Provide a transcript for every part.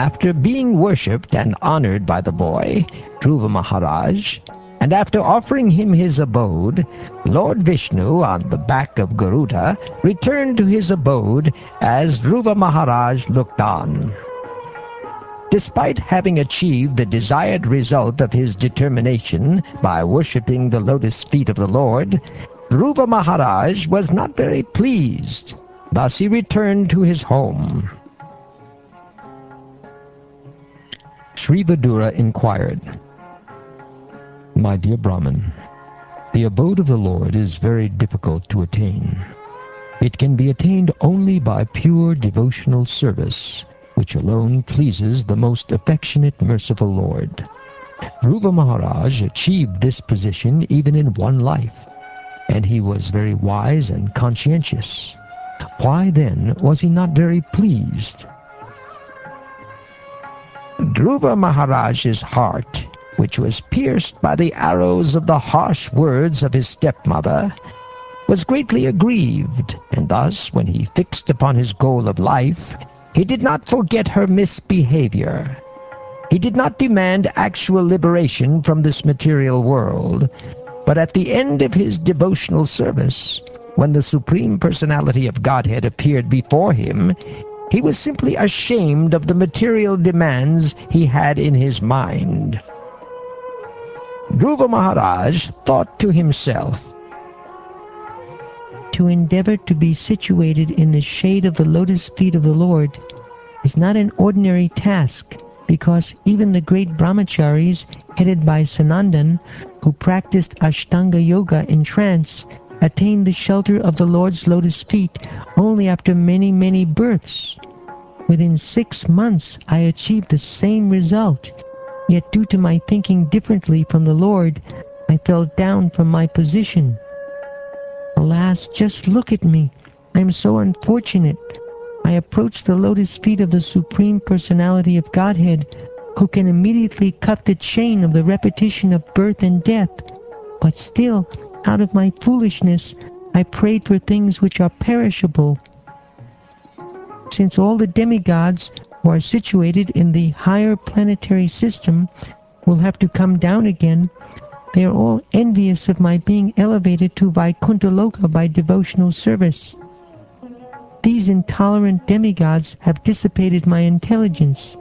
After being worshipped and honored by the boy, Dhruva Maharaj, and after offering him his abode, Lord Vishnu, on the back of Garuda, returned to his abode as Dhruva Maharaj looked on. Despite having achieved the desired result of his determination by worshipping the lotus feet of the Lord, Dhruva Maharaj was not very pleased. Thus he returned to his home. Sri Vidura inquired, "My dear Brahmin, the abode of the Lord is very difficult to attain. It can be attained only by pure devotional service, which alone pleases the most affectionate, merciful Lord. Dhruva Maharaj achieved this position even in one life, and he was very wise and conscientious. Why then was he not very pleased?" Dhruva Maharaj's heart, which was pierced by the arrows of the harsh words of his stepmother, was greatly aggrieved, and thus, when he fixed upon his goal of life, he did not forget her misbehavior. He did not demand actual liberation from this material world, but at the end of his devotional service, when the Supreme Personality of Godhead appeared before him, he was simply ashamed of the material demands he had in his mind. Dhruva Maharaj thought to himself, "To endeavor to be situated in the shade of the lotus feet of the Lord is not an ordinary task, because even the great brahmacharis, headed by Sanandan, who practiced Ashtanga Yoga in trance, attained the shelter of the Lord's lotus feet only after many, many births. Within 6 months I achieved the same result, yet due to my thinking differently from the Lord, I fell down from my position. Alas, just look at me. I am so unfortunate. I approach the lotus feet of the Supreme Personality of Godhead, who can immediately cut the chain of the repetition of birth and death. But still, out of my foolishness, I prayed for things which are perishable. Since all the demigods who are situated in the higher planetary system will have to come down again, they are all envious of my being elevated to Vaikuntha Loka by devotional service. These intolerant demigods have dissipated my intelligence,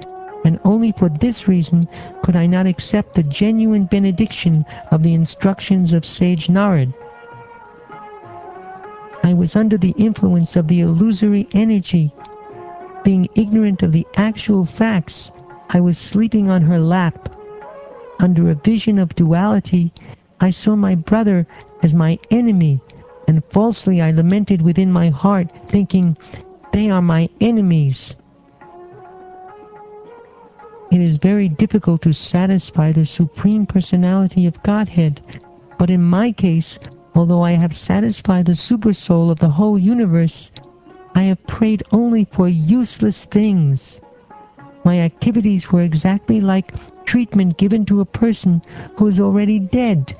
and only for this reason could I not accept the genuine benediction of the instructions of sage Narad. I was under the influence of the illusory energy. Being ignorant of the actual facts, I was sleeping on her lap. Under a vision of duality, I saw my brother as my enemy, and falsely I lamented within my heart, thinking, "They are my enemies." It is very difficult to satisfy the Supreme Personality of Godhead, but in my case, although I have satisfied the Supersoul of the whole universe, I have prayed only for useless things. My activities were exactly like treatment given to a person who is already dead.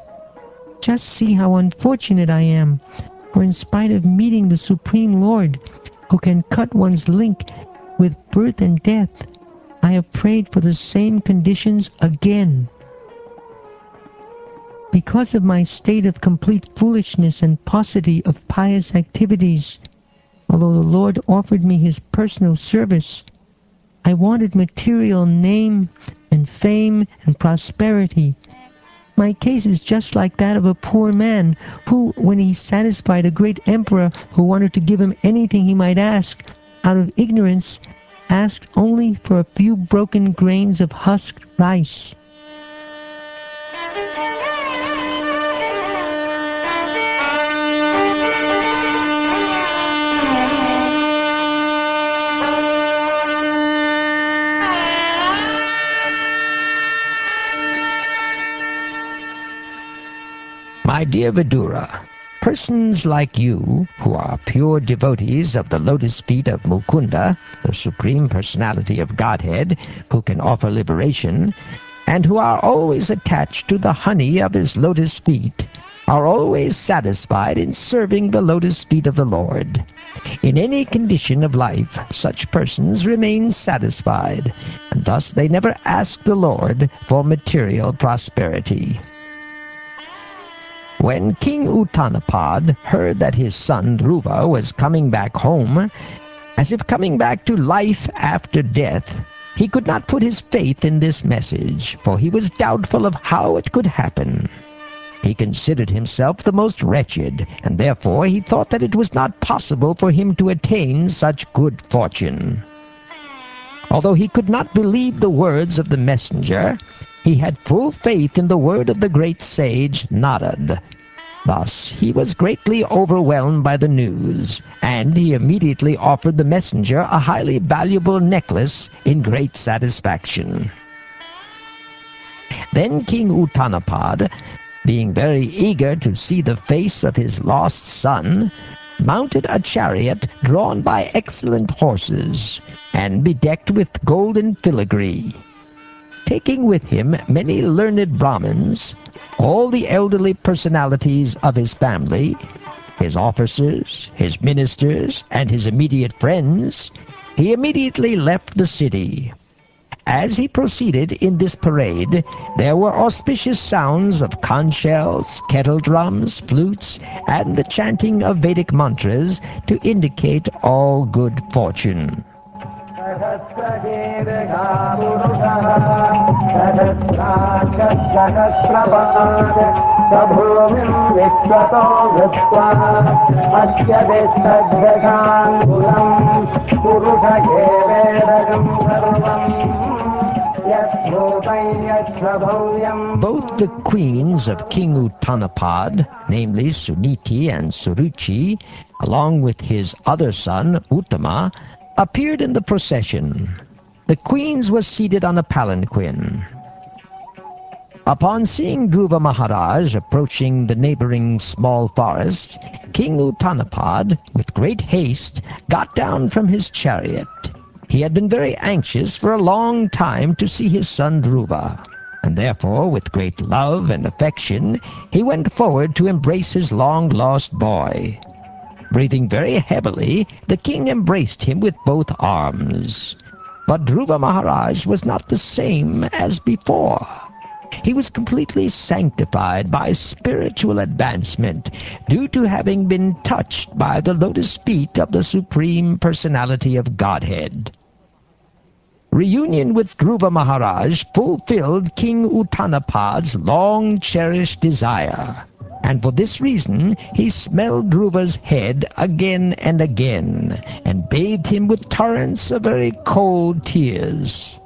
Just see how unfortunate I am, for in spite of meeting the Supreme Lord, who can cut one's link with birth and death, I have prayed for the same conditions again. Because of my state of complete foolishness and paucity of pious activities, although the Lord offered me his personal service, I wanted material name and fame and prosperity. My case is just like that of a poor man who, when he satisfied a great emperor who wanted to give him anything he might ask, out of ignorance, asked only for a few broken grains of husked rice. My dear Vidura, persons like you, who are pure devotees of the lotus feet of Mukunda, the Supreme Personality of Godhead, who can offer liberation, and who are always attached to the honey of his lotus feet, are always satisfied in serving the lotus feet of the Lord. In any condition of life, such persons remain satisfied, and thus they never ask the Lord for material prosperity. When King Uttanapad heard that his son Dhruva was coming back home, as if coming back to life after death, he could not put his faith in this message, for he was doubtful of how it could happen. He considered himself the most wretched, and therefore he thought that it was not possible for him to attain such good fortune. Although he could not believe the words of the messenger, he had full faith in the word of the great sage Narad. Thus he was greatly overwhelmed by the news, and he immediately offered the messenger a highly valuable necklace in great satisfaction. Then King Uttanapad, being very eager to see the face of his lost son, mounted a chariot drawn by excellent horses, and bedecked with golden filigree. Taking with him many learned Brahmins, all the elderly personalities of his family, his officers, his ministers, and his immediate friends, he immediately left the city. As he proceeded in this parade, there were auspicious sounds of conch shells, kettle drums, flutes, and the chanting of Vedic mantras to indicate all good fortune. Both the queens of King Uttanapad, namely Suniti and Suruchi, along with his other son, Uttama, appeared in the procession. The queens were seated on a palanquin. Upon seeing Dhruva Maharaj approaching the neighboring small forest, King Uttanapad, with great haste, got down from his chariot. He had been very anxious for a long time to see his son Dhruva, and therefore, with great love and affection, he went forward to embrace his long-lost boy. Breathing very heavily, the king embraced him with both arms. But Dhruva Maharaj was not the same as before. He was completely sanctified by spiritual advancement, due to having been touched by the lotus feet of the Supreme Personality of Godhead. Reunion with Dhruva Maharaj fulfilled King Uttanapad's long-cherished desire, and for this reason he smelled Dhruva's head again and again, and bathed him with torrents of very cold tears.